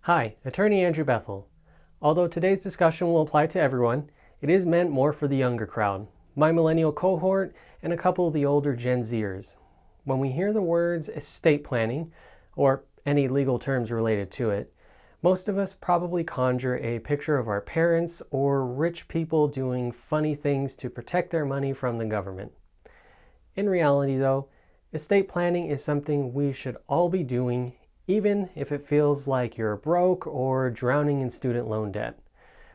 Hi, Attorney Andrew Bethel. Although today's discussion will apply to everyone, it is meant more for the younger crowd, my millennial cohort, and a couple of the older Gen Zers. When we hear the words estate planning, or any legal terms related to it, most of us probably conjure a picture of our parents or rich people doing funny things to protect their money from the government. In reality, though, estate planning is something we should all be doing, even if it feels like you're broke or drowning in student loan debt.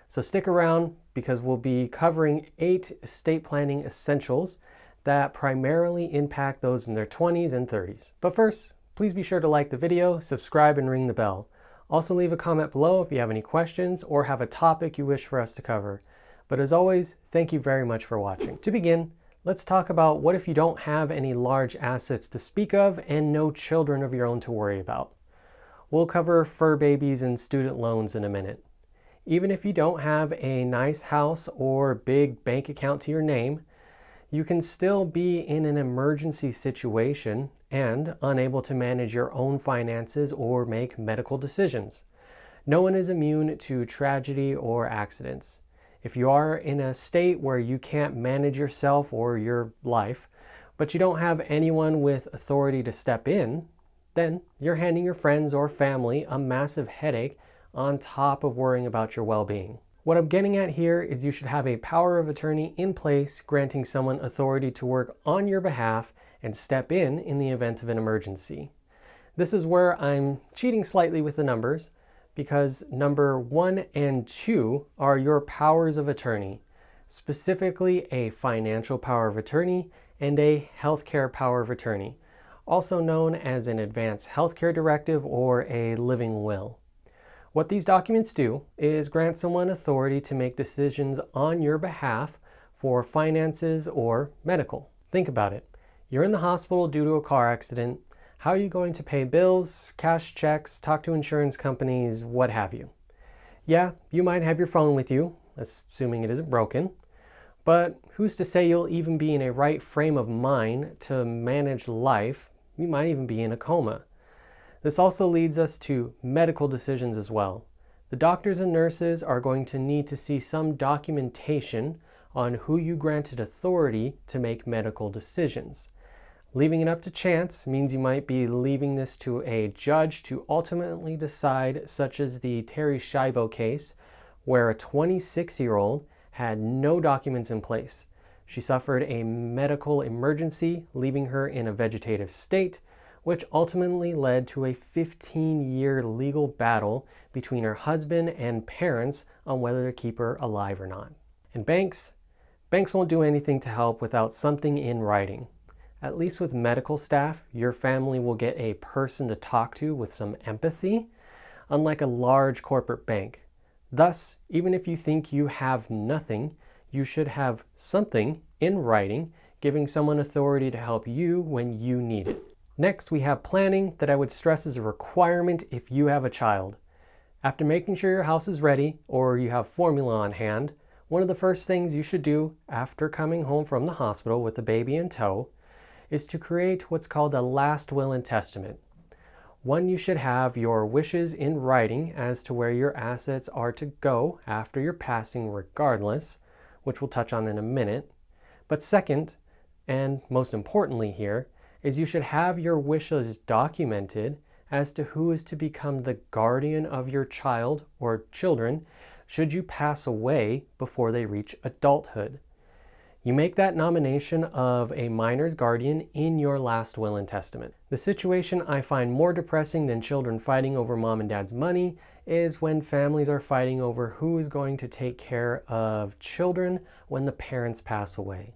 So stick around because we'll be covering 8 estate planning essentials that primarily impact those in their 20s and 30s. But first, please be sure to like the video, subscribe, and ring the bell. Also leave a comment below if you have any questions or have a topic you wish for us to cover. But as always, thank you very much for watching. To begin, let's talk about what if you don't have any large assets to speak of and no children of your own to worry about. We'll cover fur babies and student loans in a minute. Even if you don't have a nice house or big bank account to your name, you can still be in an emergency situation and unable to manage your own finances or make medical decisions. No one is immune to tragedy or accidents. If you are in a state where you can't manage yourself or your life, but you don't have anyone with authority to step in, then you're handing your friends or family a massive headache on top of worrying about your well-being. What I'm getting at here is you should have a power of attorney in place granting someone authority to work on your behalf and step in the event of an emergency. This is where I'm cheating slightly with the numbers, because number 1 and 2 are your powers of attorney, specifically a financial power of attorney and a healthcare power of attorney, also known as an advance healthcare directive or a living will. What these documents do is grant someone authority to make decisions on your behalf for finances or medical. Think about it. You're in the hospital due to a car accident. How are you going to pay bills, cash checks, talk to insurance companies, what have you? Yeah, you might have your phone with you, assuming it isn't broken, but who's to say you'll even be in a right frame of mind to manage life? You might even be in a coma. This also leads us to medical decisions as well. The doctors and nurses are going to need to see some documentation on who you granted authority to make medical decisions. Leaving it up to chance means you might be leaving this to a judge to ultimately decide, such as the Terry Schiavo case, where a 26-year-old had no documents in place. She suffered a medical emergency, leaving her in a vegetative state, which ultimately led to a 15-year legal battle between her husband and parents on whether to keep her alive or not. And banks won't do anything to help without something in writing. At least with medical staff, your family will get a person to talk to with some empathy, unlike a large corporate bank. Thus, even if you think you have nothing, you should have something in writing, giving someone authority to help you when you need it. Next, we have planning that I would stress is a requirement if you have a child. After making sure your house is ready or you have formula on hand, one of the first things you should do after coming home from the hospital with the baby in tow is to create what's called a last will and testament. One, you should have your wishes in writing as to where your assets are to go after your passing regardless, which we'll touch on in a minute. But second, and most importantly here, is you should have your wishes documented as to who is to become the guardian of your child or children should you pass away before they reach adulthood. You make that nomination of a minor's guardian in your last will and testament. The situation I find more depressing than children fighting over mom and dad's money is when families are fighting over who is going to take care of children when the parents pass away.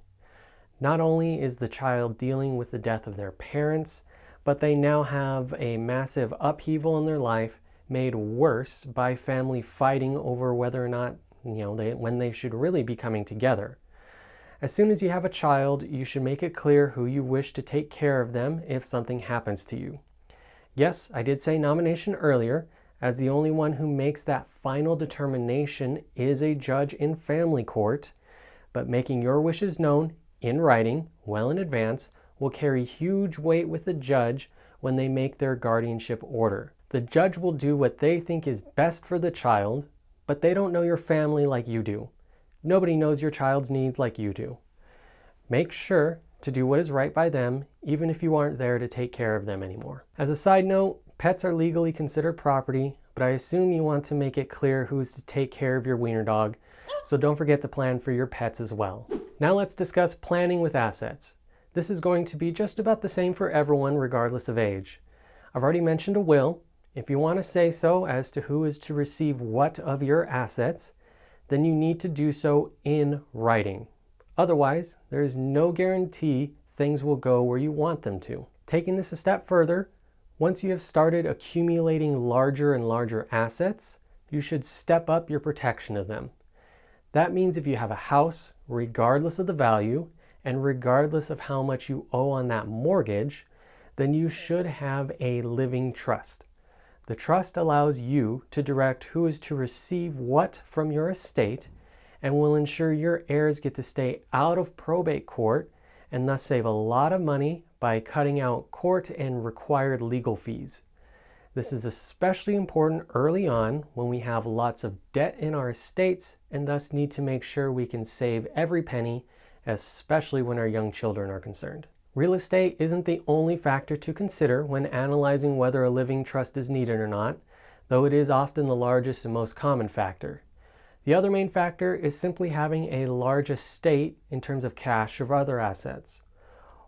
Not only is the child dealing with the death of their parents, but they now have a massive upheaval in their life made worse by family fighting over whether or not, when they should really be coming together. As soon as you have a child, you should make it clear who you wish to take care of them if something happens to you. Yes, I did say nomination earlier, as the only one who makes that final determination is a judge in family court, but making your wishes known in writing, well in advance, will carry huge weight with the judge when they make their guardianship order. The judge will do what they think is best for the child, but they don't know your family like you do. Nobody knows your child's needs like you do. Make sure to do what is right by them, even if you aren't there to take care of them anymore. As a side note, pets are legally considered property, but I assume you want to make it clear who's to take care of your wiener dog, so don't forget to plan for your pets as well. Now let's discuss planning with assets. This is going to be just about the same for everyone regardless of age. I've already mentioned a will. If you want to say so as to who is to receive what of your assets, then you need to do so in writing. Otherwise, there is no guarantee things will go where you want them to. Taking this a step further, once you have started accumulating larger and larger assets, you should step up your protection of them. That means if you have a house, regardless of the value, and regardless of how much you owe on that mortgage, then you should have a living trust. The trust allows you to direct who is to receive what from your estate and will ensure your heirs get to stay out of probate court and thus save a lot of money by cutting out court and required legal fees. This is especially important early on when we have lots of debt in our estates and thus need to make sure we can save every penny, especially when our young children are concerned. Real estate isn't the only factor to consider when analyzing whether a living trust is needed or not, though it is often the largest and most common factor. The other main factor is simply having a large estate in terms of cash or other assets.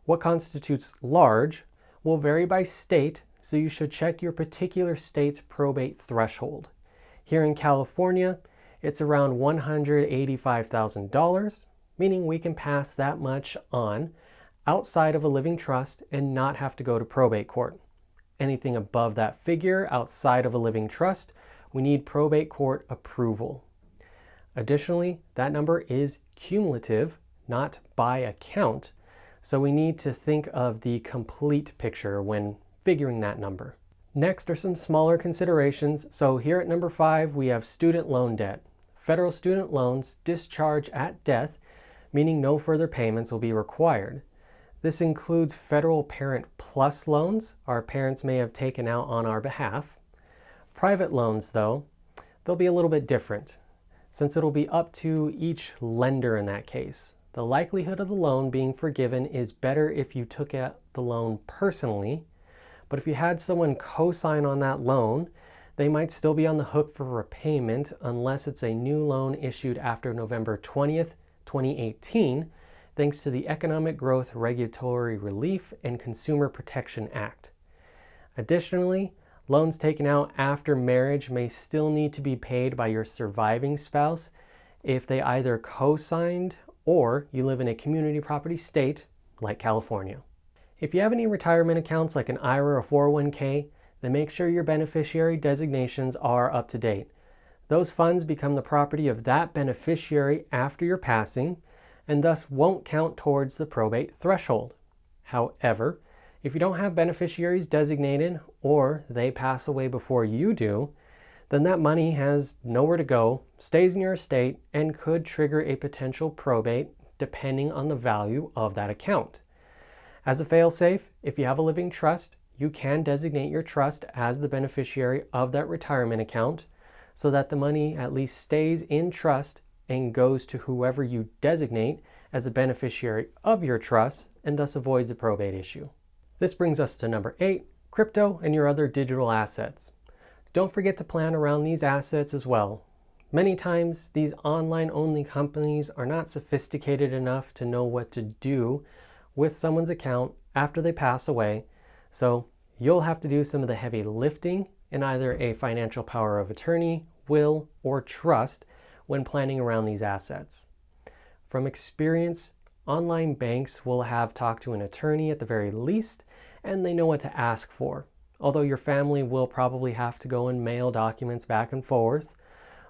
What constitutes large will vary by state, so you should check your particular state's probate threshold. Here in California, it's around $185,000, meaning we can pass that much on outside of a living trust and not have to go to probate court. Anything above that figure outside of a living trust, we need probate court approval. Additionally, that number is cumulative, not by account, so we need to think of the complete picture when figuring that number. Next are some smaller considerations. So here at number 5, we have student loan debt. Federal student loans discharge at death, meaning no further payments will be required. This includes federal Parent Plus loans our parents may have taken out on our behalf. Private loans, though, they'll be a little bit different, since it'll be up to each lender in that case. The likelihood of the loan being forgiven is better if you took out the loan personally, but if you had someone co-sign on that loan, they might still be on the hook for repayment unless it's a new loan issued after November 20th, 2018, thanks to the Economic Growth Regulatory Relief and Consumer Protection Act. Additionally, loans taken out after marriage may still need to be paid by your surviving spouse if they either co-signed or you live in a community property state like California. If you have any retirement accounts like an IRA or 401k, then make sure your beneficiary designations are up to date. Those funds become the property of that beneficiary after your passing and thus won't count towards the probate threshold. However, if you don't have beneficiaries designated or they pass away before you do, then that money has nowhere to go, stays in your estate, and could trigger a potential probate depending on the value of that account. As a failsafe, if you have a living trust, you can designate your trust as the beneficiary of that retirement account so that the money at least stays in trust and goes to whoever you designate as a beneficiary of your trust and thus avoids a probate issue. This brings us to number 8, crypto and your other digital assets. Don't forget to plan around these assets as well. Many times, these online-only companies are not sophisticated enough to know what to do with someone's account after they pass away, so you'll have to do some of the heavy lifting in either a financial power of attorney, will, or trust when planning around these assets. From experience, online banks will have talked to an attorney at the very least, and they know what to ask for. Although your family will probably have to go and mail documents back and forth,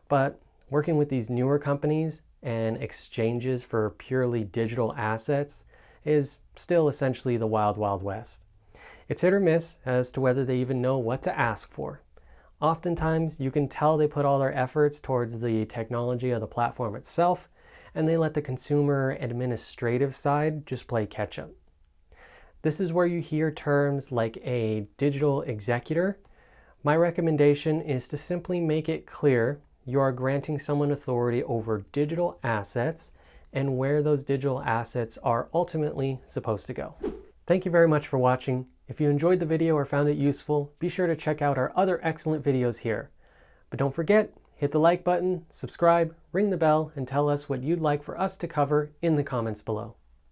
but working with these newer companies and exchanges for purely digital assets is still essentially the wild, wild west. It's hit or miss as to whether they even know what to ask for. Oftentimes, you can tell they put all their efforts towards the technology of the platform itself, and they let the consumer administrative side just play catch up. This is where you hear terms like a digital executor. My recommendation is to simply make it clear you are granting someone authority over digital assets and where those digital assets are ultimately supposed to go. Thank you very much for watching. If you enjoyed the video or found it useful, be sure to check out our other excellent videos here. But don't forget, hit the like button, subscribe, ring the bell, and tell us what you'd like for us to cover in the comments below.